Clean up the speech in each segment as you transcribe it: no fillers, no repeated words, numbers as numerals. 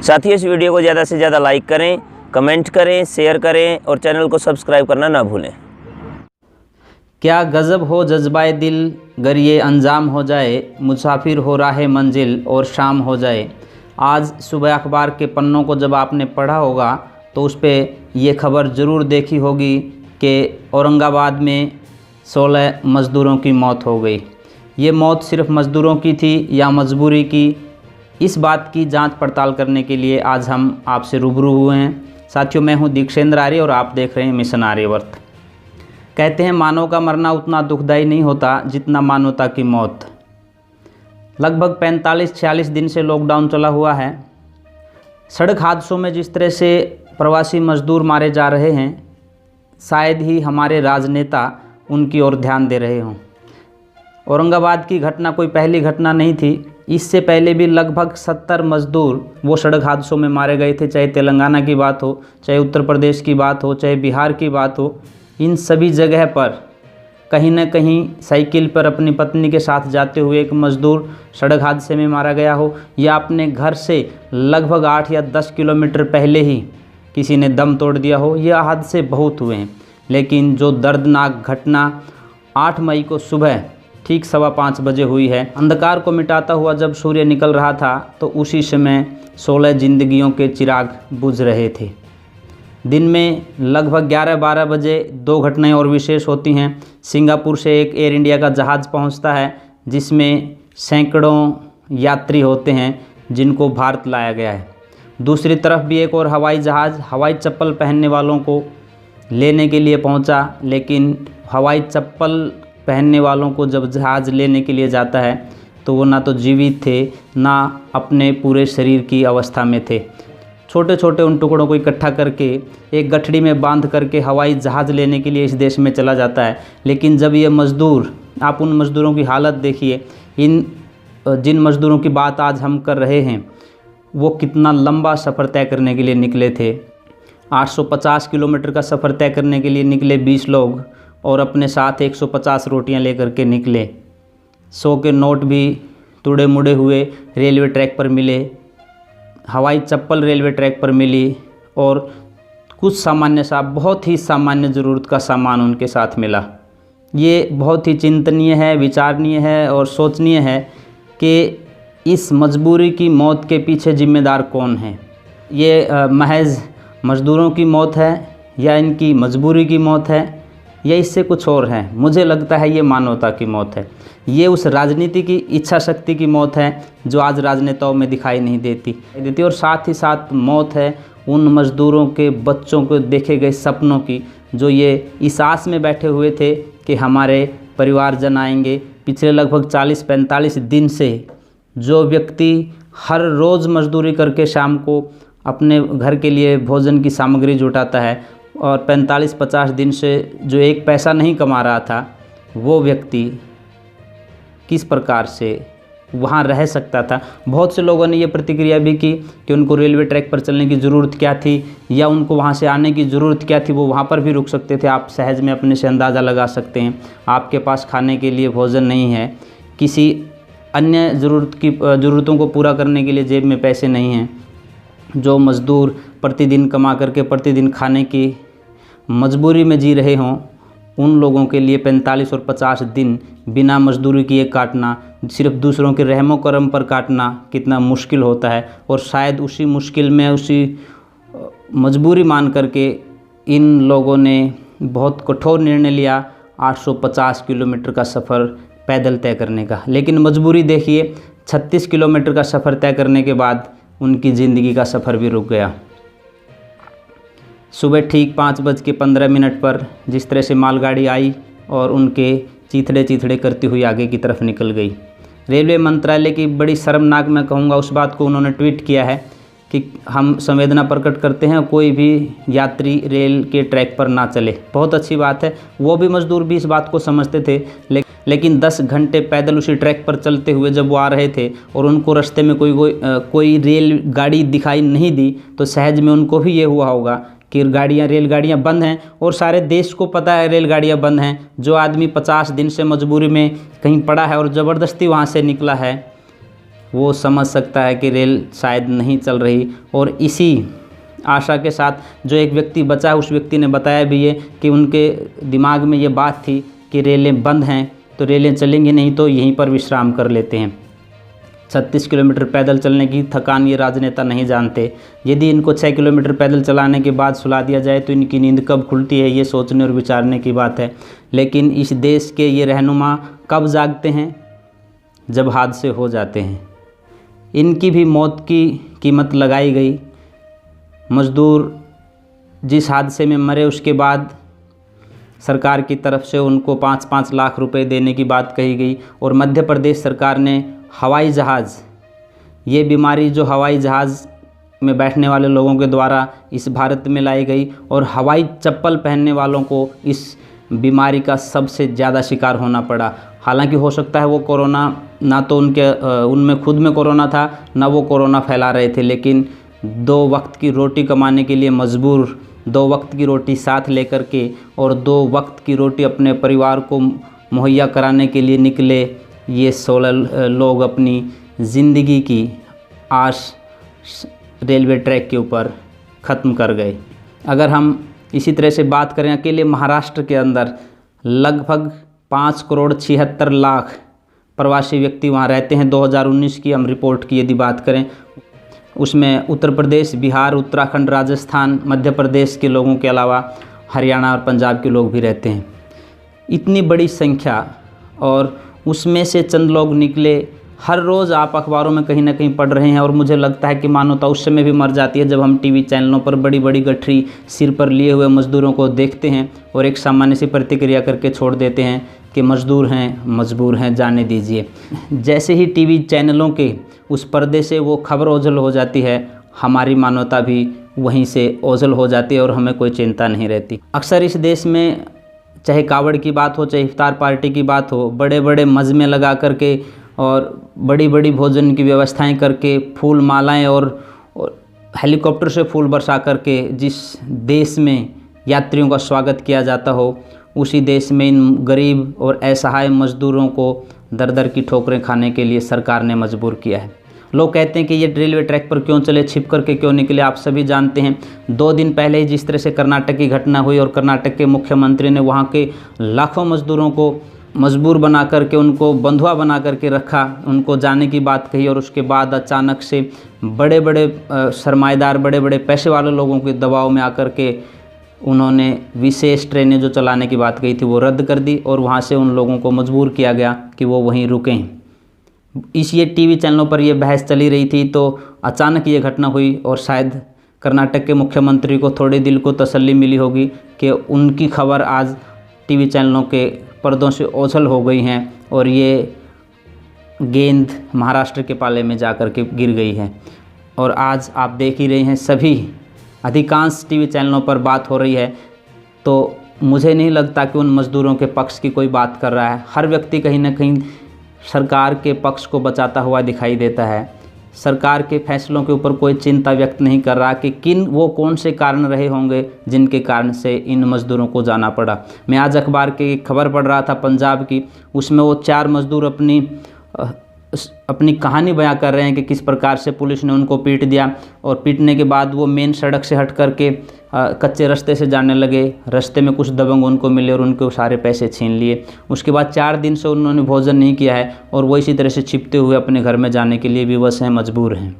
साथ ही इस वीडियो को ज़्यादा से ज़्यादा लाइक करें, कमेंट करें, शेयर करें और चैनल को सब्सक्राइब करना ना भूलें। क्या गज़ब हो जज्बाए दिल, गर ये अंजाम हो जाए, मुसाफिर हो राह मंजिल और शाम हो जाए। आज सुबह अखबार के पन्नों को जब आपने पढ़ा होगा तो उस पर ये खबर ज़रूर देखी होगी कि औरंगाबाद में 16 मज़दूरों की मौत हो गई। ये मौत सिर्फ मज़दूरों की थी या मजबूरी की, इस बात की जांच पड़ताल करने के लिए आज हम आपसे रूबरू हुए हैं। साथियों, मैं हूं दीक्षेंद्र आर्य और आप देख रहे हैं मिशन आर्यवर्त। कहते हैं मानव का मरना उतना दुखदायी नहीं होता जितना मानवता की मौत। लगभग 45-46 दिन से लॉकडाउन चला हुआ है। सड़क हादसों में जिस तरह से प्रवासी मजदूर मारे जा रहे हैं, शायद ही हमारे राजनेता उनकी ओर ध्यान दे रहे हों। औरंगाबाद की घटना कोई पहली घटना नहीं थी। इससे पहले भी लगभग 70 मजदूर वो सड़क हादसों में मारे गए थे। चाहे तेलंगाना की बात हो, चाहे उत्तर प्रदेश की बात हो, चाहे बिहार की बात हो, इन सभी जगह पर कहीं न कहीं साइकिल पर अपनी पत्नी के साथ जाते हुए एक मजदूर सड़क हादसे में मारा गया हो, या अपने घर से लगभग 8 या 10 किलोमीटर पहले ही किसी ने दम तोड़ दिया हो। यह हादसे बहुत हुए हैं, लेकिन जो दर्दनाक घटना 8 मई को सुबह ठीक 5:15 बजे हुई है, अंधकार को मिटाता हुआ जब सूर्य निकल रहा था तो उसी समय 16 जिंदगियों के चिराग बुझ रहे थे। दिन में लगभग 11-12 बजे 2 घटनाएं और विशेष होती हैं। सिंगापुर से एक एयर इंडिया का जहाज़ पहुंचता है जिसमें सैकड़ों यात्री होते हैं जिनको भारत लाया गया है। दूसरी तरफ भी एक और हवाई जहाज़ हवाई चप्पल पहनने वालों को लेने के लिए पहुंचा, लेकिन हवाई चप्पल पहनने वालों को जब जहाज़ लेने के लिए जाता है तो वो ना तो जीवित थे, ना अपने पूरे शरीर की अवस्था में थे। छोटे छोटे उन टुकड़ों को इकट्ठा करके एक गठड़ी में बांध करके हवाई जहाज़ लेने के लिए इस देश में चला जाता है। लेकिन जब ये मज़दूर, आप उन मज़दूरों की हालत देखिए, जिन मज़दूरों की बात आज हम कर रहे हैं, वो कितना लंबा सफ़र तय करने के लिए निकले थे। 850 किलोमीटर का सफ़र तय करने के लिए निकले 20 लोग और अपने साथ 150 रोटियां लेकर के निकले। 100 के नोट भी टुड़े मुड़े हुए रेलवे ट्रैक पर मिले, हवाई चप्पल रेलवे ट्रैक पर मिली और कुछ सामान्य सा, बहुत ही सामान्य ज़रूरत का सामान उनके साथ मिला। ये बहुत ही चिंतनीय है, विचारणीय है और सोचनीय है कि इस मजबूरी की मौत के पीछे जिम्मेदार कौन है। ये महज मज़दूरों की मौत है या इनकी मजबूरी की मौत है या इससे कुछ और है? मुझे लगता है ये मानवता की मौत है। ये उस राजनीति की इच्छा शक्ति की मौत है जो आज राजनेताओं में दिखाई नहीं देती और साथ ही साथ मौत है उन मज़दूरों के बच्चों को देखे गए सपनों की, जो ये इस आस में बैठे हुए थे कि हमारे परिवारजन आएंगे। पिछले लगभग 40-45 दिन से जो व्यक्ति हर रोज़ मजदूरी करके शाम को अपने घर के लिए भोजन की सामग्री जुटाता है और 45-50 दिन से जो एक पैसा नहीं कमा रहा था, वो व्यक्ति किस प्रकार से वहाँ रह सकता था। बहुत से लोगों ने ये प्रतिक्रिया भी की कि उनको रेलवे ट्रैक पर चलने की ज़रूरत क्या थी या उनको वहाँ से आने की ज़रूरत क्या थी, वो वहाँ पर भी रुक सकते थे। आप सहज में अपने से अंदाज़ा लगा सकते हैं। आपके पास खाने के लिए भोजन नहीं है, किसी अन्य ज़रूरतों को पूरा करने के लिए जेब में पैसे नहीं हैं। जो मज़दूर प्रतिदिन कमा करके प्रतिदिन खाने की मजबूरी में जी रहे हों, उन लोगों के लिए 45 और 50 दिन बिना मजदूरी किए काटना, सिर्फ दूसरों के रहमो करम पर काटना कितना मुश्किल होता है। और शायद उसी मुश्किल में, उसी मजबूरी मान करके इन लोगों ने बहुत कठोर निर्णय लिया 850 किलोमीटर का सफ़र पैदल तय करने का। लेकिन मजबूरी देखिए, 36 किलोमीटर का सफ़र तय करने के बाद उनकी ज़िंदगी का सफ़र भी रुक गया। सुबह ठीक 5:15 पर जिस तरह से मालगाड़ी आई और उनके चीथड़े चीथड़े करती हुई आगे की तरफ निकल गई। रेलवे मंत्रालय की बड़ी शर्मनाक, मैं कहूँगा, उस बात को उन्होंने ट्वीट किया है कि हम संवेदना प्रकट करते हैं, कोई भी यात्री रेल के ट्रैक पर ना चले। बहुत अच्छी बात है। वो भी मज़दूर भी इस बात को समझते थे, लेकिन 10 घंटे पैदल उसी ट्रैक पर चलते हुए जब वो आ रहे थे और उनको रास्ते में कोई रेल गाड़ी दिखाई नहीं दी, तो सहज में उनको भी ये हुआ होगा कि रेलगाड़ियाँ बंद हैं और सारे देश को पता है रेलगाड़ियाँ बंद हैं। जो आदमी 50 दिन से मजबूरी में कहीं पड़ा है और ज़बरदस्ती वहाँ से निकला है, वो समझ सकता है कि रेल शायद नहीं चल रही। और इसी आशा के साथ जो एक व्यक्ति बचा है, उस व्यक्ति ने बताया भी ये कि उनके दिमाग में ये बात थी कि रेलें बंद हैं तो रेलें चलेंगी नहीं, तो यहीं पर विश्राम कर लेते हैं। 36 किलोमीटर पैदल चलने की थकान ये राजनेता नहीं जानते। यदि इनको 6 किलोमीटर पैदल चलाने के बाद सुला दिया जाए तो इनकी नींद कब खुलती है, ये सोचने और विचारने की बात है। लेकिन इस देश के ये रहनुमा कब जागते हैं? जब हादसे हो जाते हैं। इनकी भी मौत की कीमत लगाई गई। मज़दूर जिस हादसे में मरे उसके बाद सरकार की तरफ से उनको 5-5 लाख रुपए देने की बात कही गई। और मध्य प्रदेश सरकार ने हवाई जहाज़, ये बीमारी जो हवाई जहाज़ में बैठने वाले लोगों के द्वारा इस भारत में लाई गई, और हवाई चप्पल पहनने वालों को इस बीमारी का सबसे ज़्यादा शिकार होना पड़ा। हालांकि हो सकता है वो कोरोना ना तो उनमें खुद में कोरोना था, ना वो कोरोना फैला रहे थे, लेकिन 2 वक्त की रोटी कमाने के लिए मजबूर, 2 वक्त की रोटी साथ लेकर के और 2 वक्त की रोटी अपने परिवार को मुहैया कराने के लिए निकले ये 16 लोग अपनी ज़िंदगी की आश रेलवे ट्रैक के ऊपर ख़त्म कर गए। अगर हम इसी तरह से बात करें, अकेले महाराष्ट्र के अंदर लगभग 5,76,00,000 प्रवासी व्यक्ति वहाँ रहते हैं। 2019 की हम रिपोर्ट की यदि बात करें, उसमें उत्तर प्रदेश, बिहार, उत्तराखंड, राजस्थान, मध्य प्रदेश के लोगों के अलावा हरियाणा और पंजाब के लोग भी रहते हैं। इतनी बड़ी संख्या, और उसमें से चंद लोग निकले। हर रोज़ आप अखबारों में कहीं ना कहीं पढ़ रहे हैं, और मुझे लगता है कि मानवता उस समय भी मर जाती है जब हम टीवी चैनलों पर बड़ी बड़ी गठरी सिर पर लिए हुए मज़दूरों को देखते हैं और एक सामान्य सी प्रतिक्रिया करके छोड़ देते हैं कि मज़दूर हैं, मजबूर हैं, जाने दीजिए। जैसे ही टीवी चैनलों के उस पर्दे से वो खबर ओझल हो जाती है, हमारी मानवता भी वहीं से ओझल हो जाती है और हमें कोई चिंता नहीं रहती। अक्सर इस देश में चाहे कावड़ की बात हो, चाहे इफ्तार पार्टी की बात हो, बड़े बड़े मजमे लगा करके और बड़ी बड़ी भोजन की व्यवस्थाएं करके, फूल मालाएं और हेलीकॉप्टर से फूल बरसा करके जिस देश में यात्रियों का स्वागत किया जाता हो, उसी देश में इन गरीब और असहाय मज़दूरों को दर दर की ठोकरें खाने के लिए सरकार ने मजबूर किया है। लोग कहते हैं कि ये रेलवे ट्रैक पर क्यों चले, छिप करके क्यों निकले। आप सभी जानते हैं 2 दिन पहले ही जिस तरह से कर्नाटक की घटना हुई और कर्नाटक के मुख्यमंत्री ने वहाँ के लाखों मज़दूरों को मजबूर बना करके, उनको बंधुआ बना करके रखा, उनको जाने की बात कही, और उसके बाद अचानक से बड़े बड़े सरमाएदार, बड़े बड़े पैसे वाले लोगों के दबाव में आकर के उन्होंने विशेष ट्रेनें जो चलाने की बात कही थी वो रद्द कर दी, और वहाँ से उन लोगों को मजबूर किया गया कि वो वहीं रुकें। ये टीवी चैनलों पर ये बहस चली रही थी, तो अचानक ये घटना हुई, और शायद कर्नाटक के मुख्यमंत्री को थोड़े दिल को तसल्ली मिली होगी कि उनकी खबर आज टीवी चैनलों के पर्दों से ओझल हो गई हैं और ये गेंद महाराष्ट्र के पाले में जा कर के गिर गई है। और आज आप देख ही रहे हैं, सभी अधिकांश टीवी चैनलों पर बात हो रही है, तो मुझे नहीं लगता कि उन मज़दूरों के पक्ष की कोई बात कर रहा है। हर व्यक्ति कहीं ना कहीं सरकार के पक्ष को बचाता हुआ दिखाई देता है। सरकार के फैसलों के ऊपर कोई चिंता व्यक्त नहीं कर रहा कि वो कौन से कारण रहे होंगे जिनके कारण से इन मज़दूरों को जाना पड़ा। मैं आज अखबार की एक खबर पढ़ रहा था पंजाब की, उसमें वो 4 मज़दूर अपनी कहानी बयां कर रहे हैं कि किस प्रकार से पुलिस ने उनको पीट दिया, और पीटने के बाद वो मेन सड़क से हट करके कच्चे रास्ते से जाने लगे। रास्ते में कुछ दबंग उनको मिले और उनके सारे पैसे छीन लिए। उसके बाद 4 दिन से उन्होंने भोजन नहीं किया है, और वो इसी तरह से छिपते हुए अपने घर में जाने के लिए विवश हैं, मजबूर हैं।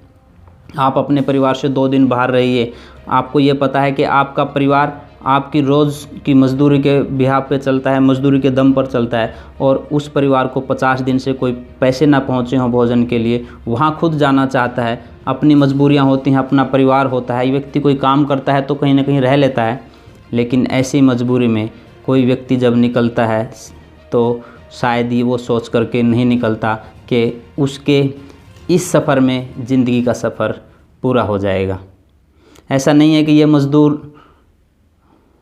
आप अपने परिवार से 2 दिन बाहर रहिए, आपको ये पता है कि आपका परिवार आपकी रोज़ की मजदूरी के बिहाफ पे चलता है, मजदूरी के दम पर चलता है, और उस परिवार को 50 दिन से कोई पैसे ना पहुँचे हों भोजन के लिए, वहाँ खुद जाना चाहता है। अपनी मजबूरियाँ होती हैं, अपना परिवार होता है। ये व्यक्ति कोई काम करता है तो कहीं ना कहीं रह लेता है, लेकिन ऐसी मजबूरी में कोई व्यक्ति जब निकलता है तो शायद ही वो सोच करके नहीं निकलता कि उसके इस सफ़र में ज़िंदगी का सफ़र पूरा हो जाएगा। ऐसा नहीं है कि ये मज़दूर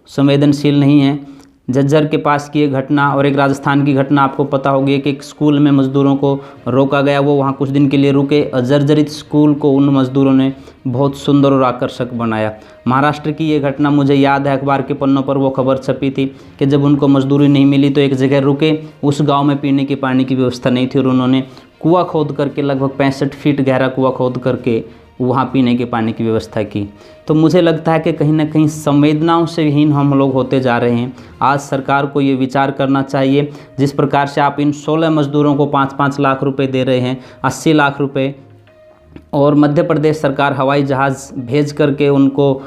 संवेदनशील नहीं है। झज्जर के पास की एक घटना और एक राजस्थान की घटना आपको पता होगी कि एक स्कूल में मज़दूरों को रोका गया, वो वहाँ कुछ दिन के लिए रुके। जर्जरित स्कूल को उन मज़दूरों ने बहुत सुंदर और आकर्षक बनाया। महाराष्ट्र की ये घटना मुझे याद है, अखबार के पन्नों पर वो खबर छपी थी कि जब उनको मजदूरी नहीं मिली तो एक जगह रुके। उस गांव में पीने के पानी की व्यवस्था नहीं थी और उन्होंने कुआं खोद करके, लगभग 65 फीट गहरा कुआं खोद करके वहाँ पीने के पानी की व्यवस्था की। तो मुझे लगता है कि कहीं ना कहीं संवेदनाओं से हीन हम लोग होते जा रहे हैं। आज सरकार को ये विचार करना चाहिए, जिस प्रकार से आप इन 16 मज़दूरों को 5-5 लाख रुपए दे रहे हैं, 80 लाख रुपए, और मध्य प्रदेश सरकार हवाई जहाज़ भेज करके उनको,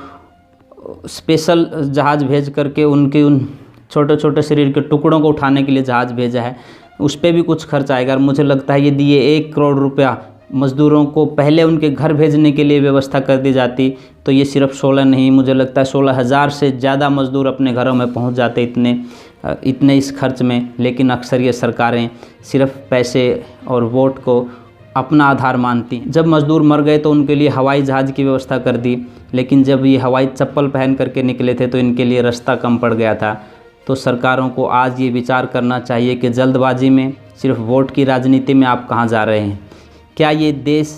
स्पेशल जहाज़ भेज करके उनके उन छोटे छोटे शरीर के टुकड़ों को उठाने के लिए जहाज़ भेजा है, उस पर भी कुछ खर्च आएगा। और मुझे लगता है यदि ये 1 करोड़ रुपया मज़दूरों को पहले उनके घर भेजने के लिए व्यवस्था कर दी जाती तो ये सिर्फ 16 नहीं, मुझे लगता है 16,000 से ज़्यादा मज़दूर अपने घरों में पहुंच जाते इतने इस खर्च में। लेकिन अक्सर ये सरकारें सिर्फ पैसे और वोट को अपना आधार मानती। जब मज़दूर मर गए तो उनके लिए हवाई जहाज़ की व्यवस्था कर दी, लेकिन जब ये हवाई चप्पल पहन करके निकले थे तो इनके लिए रास्ता कम पड़ गया था। तो सरकारों को आज ये विचार करना चाहिए कि जल्दबाजी में, सिर्फ वोट की राजनीति में आप कहाँ जा रहे हैं। क्या ये देश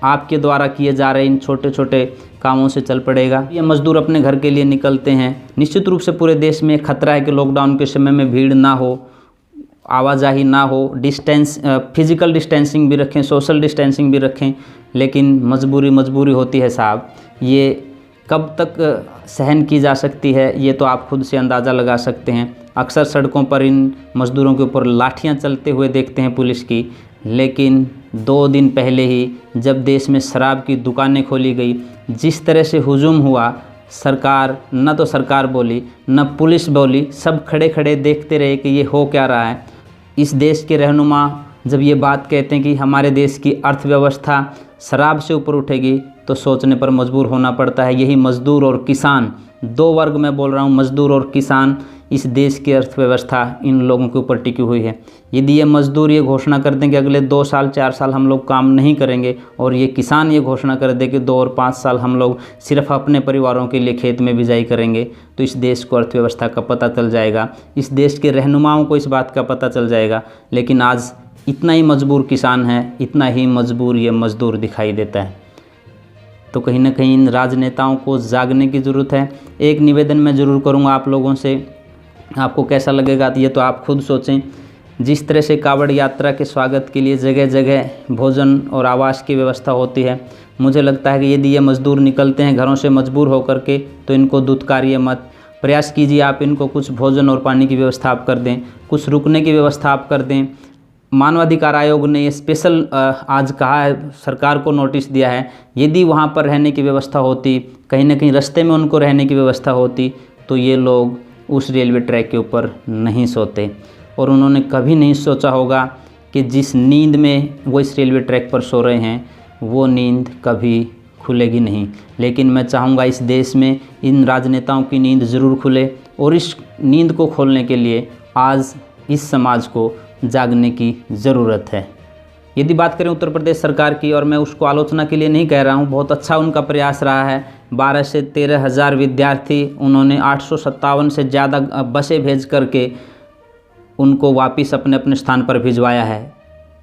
आपके द्वारा किए जा रहे इन छोटे छोटे कामों से चल पड़ेगा? ये मज़दूर अपने घर के लिए निकलते हैं, निश्चित रूप से पूरे देश में खतरा है कि लॉकडाउन के समय में भीड़ ना हो, आवाजाही ना हो, डिस्टेंस, फिज़िकल डिस्टेंसिंग भी रखें, सोशल डिस्टेंसिंग भी रखें, लेकिन मजबूरी होती है साहब। ये कब तक सहन की जा सकती है ये तो आप खुद से अंदाज़ा लगा सकते हैं। अक्सर सड़कों पर इन मज़दूरों के ऊपर लाठियां चलते हुए देखते हैं पुलिस की, लेकिन 2 दिन पहले ही जब देश में शराब की दुकानें खोली गई, जिस तरह से हुजूम हुआ, सरकार, न तो सरकार बोली न पुलिस बोली, सब खड़े खड़े देखते रहे कि ये हो क्या रहा है। इस देश के रहनुमा जब ये बात कहते हैं कि हमारे देश की अर्थव्यवस्था शराब से ऊपर उठेगी, तो सोचने पर मजबूर होना पड़ता है। यही मज़दूर और किसान, 2 वर्ग में बोल रहा हूँ, मज़दूर और किसान, इस देश की अर्थव्यवस्था इन लोगों के ऊपर टिकी हुई है। यदि ये मज़दूर ये घोषणा कर दें कि अगले 2 साल 4 साल हम लोग काम नहीं करेंगे, और ये किसान ये घोषणा कर दे कि 2 और 5 साल हम लोग सिर्फ अपने परिवारों के लिए खेत में बिजाई करेंगे, तो इस देश को अर्थव्यवस्था का पता चल जाएगा, इस देश के रहनुमाओं को इस बात का पता चल जाएगा। लेकिन आज इतना ही मजबूर किसान है, इतना ही मजबूर ये मज़दूर दिखाई देता है। तो कहीं ना कहीं इन राजनेताओं को जागने की ज़रूरत है। एक निवेदन मैं ज़रूर करूँगा आप लोगों से, आपको कैसा लगेगा ये तो आप खुद सोचें। जिस तरह से कावड़ यात्रा के स्वागत के लिए जगह जगह भोजन और आवास की व्यवस्था होती है, मुझे लगता है कि यदि ये मज़दूर निकलते हैं घरों से मजबूर होकर के, तो इनको दुत्कारिए मत, प्रयास कीजिए आप इनको कुछ भोजन और पानी की व्यवस्था आप कर दें, कुछ रुकने की व्यवस्था आप कर दें। मानवाधिकार आयोग ने ये स्पेशल आज कहा है, सरकार को नोटिस दिया है, यदि वहाँ पर रहने की व्यवस्था होती, कहीं ना कहीं रास्ते में उनको रहने की व्यवस्था होती, तो ये लोग उस रेलवे ट्रैक के ऊपर नहीं सोते। और उन्होंने कभी नहीं सोचा होगा कि जिस नींद में वो इस रेलवे ट्रैक पर सो रहे हैं, वो नींद कभी खुलेगी नहीं। लेकिन मैं चाहूँगा इस देश में इन राजनेताओं की नींद ज़रूर खुले, और इस नींद को खोलने के लिए आज इस समाज को जागने की ज़रूरत है। यदि बात करें उत्तर प्रदेश सरकार की, और मैं उसको आलोचना के लिए नहीं कह रहा हूँ, बहुत अच्छा उनका प्रयास रहा है। 12 से 13 हज़ार विद्यार्थी, उन्होंने 857 से ज़्यादा बसें भेज करके उनको वापस अपने अपने स्थान पर भिजवाया है।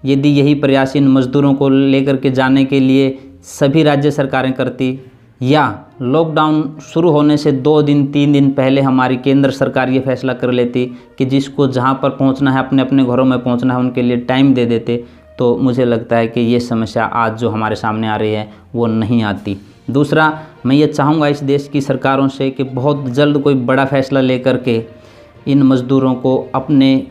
यदि यही प्रयास इन मज़दूरों को लेकर के जाने के लिए सभी राज्य सरकारें करती, या लॉकडाउन शुरू होने से 2 दिन 3 दिन पहले हमारी केंद्र सरकार ये फैसला कर लेती कि जिसको जहाँ पर पहुँचना है, अपने अपने घरों में पहुँचना है, उनके लिए टाइम दे देते, तो मुझे लगता है कि ये समस्या आज जो हमारे सामने आ रही है वो नहीं आती। दूसरा, मैं ये चाहूँगा इस देश की सरकारों से कि बहुत जल्द कोई बड़ा फैसला लेकर के इन मज़दूरों को अपने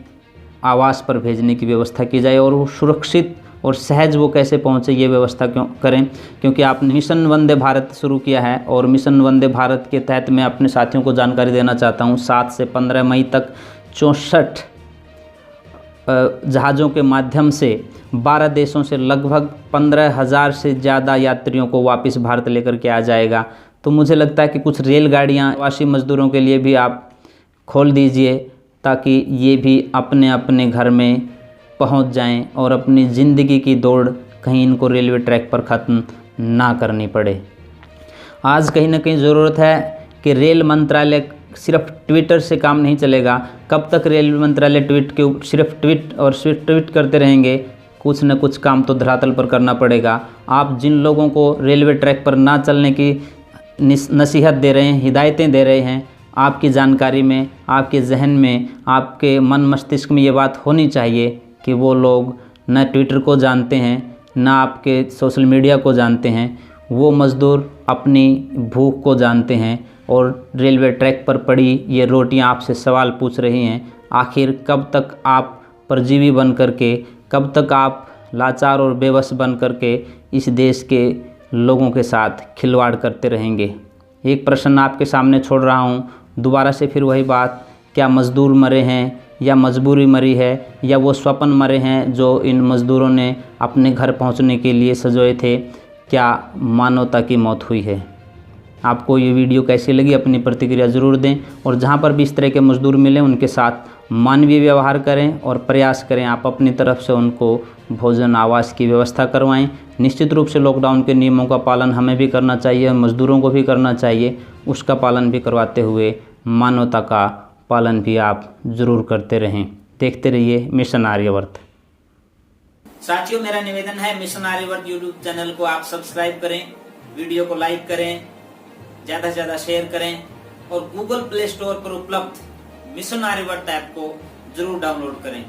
आवास पर भेजने की व्यवस्था की जाए, और वो सुरक्षित और सहज वो कैसे पहुँचे ये व्यवस्था करें। क्योंकि आपने मिशन वंदे भारत शुरू किया है, और मिशन वंदे भारत के तहत मैं अपने साथियों को जानकारी देना चाहता हूँ, 7 से 15 मई तक 64 जहाज़ों के माध्यम से 12 देशों से लगभग 15,000 से ज़्यादा यात्रियों को वापस भारत लेकर के आ जाएगा। तो मुझे लगता है कि कुछ रेलगाड़ियाँ प्रवासी मज़दूरों के लिए भी आप खोल दीजिए, ताकि ये भी अपने अपने घर में पहुंच जाएं और अपनी ज़िंदगी की दौड़ कहीं इनको रेलवे ट्रैक पर ख़त्म ना करनी पड़े। आज कहीं ना कहीं ज़रूरत है कि रेल मंत्रालय सिर्फ ट्विटर से काम नहीं चलेगा। कब तक रेल मंत्रालय सिर्फ ट्वीट करते रहेंगे? कुछ न कुछ काम तो धरातल पर करना पड़ेगा। आप जिन लोगों को रेलवे ट्रैक पर ना चलने की नसीहत दे रहे हैं, हिदायतें दे रहे हैं, आपकी जानकारी में, आपके जहन में, आपके मन मस्तिष्क में ये बात होनी चाहिए कि वो लोग न ट्विटर को जानते हैं, न आपके सोशल मीडिया को जानते हैं, वो मज़दूर अपनी भूख को जानते हैं और रेलवे ट्रैक पर पड़ी ये रोटियां आपसे सवाल पूछ रही हैं, आखिर कब तक आप परजीवी बन करके, कब तक आप लाचार और बेबस बन करके इस देश के लोगों के साथ खिलवाड़ करते रहेंगे। एक प्रश्न आपके सामने छोड़ रहा हूँ, दोबारा से फिर वही बात, क्या मज़दूर मरे हैं या मजबूरी मरी है या वो स्वप्न मरे हैं जो इन मज़दूरों ने अपने घर पहुंचने के लिए सजोए थे? क्या मानवता की मौत हुई है? आपको ये वीडियो कैसी लगी अपनी प्रतिक्रिया ज़रूर दें और जहां पर भी इस तरह के मज़दूर मिलें उनके साथ मानवीय व्यवहार करें और प्रयास करें आप अपनी तरफ से उनको भोजन आवास की व्यवस्था करवाएं। निश्चित रूप से लॉकडाउन के नियमों का पालन हमें भी करना चाहिए, मज़दूरों को भी करना चाहिए, उसका पालन भी करवाते हुए मानवता का पालन भी आप ज़रूर करते रहें। देखते रहिए मिशन आर्यवर्त। साथियों, मेरा निवेदन है मिशन आर्यवर्त यूट्यूब चैनल को आप सब्सक्राइब करें, वीडियो को लाइक करें, ज्यादा से ज्यादा शेयर करें और गूगल प्ले स्टोर पर उपलब्ध मिशन आर्यवर्त ऐप को जरूर डाउनलोड करें।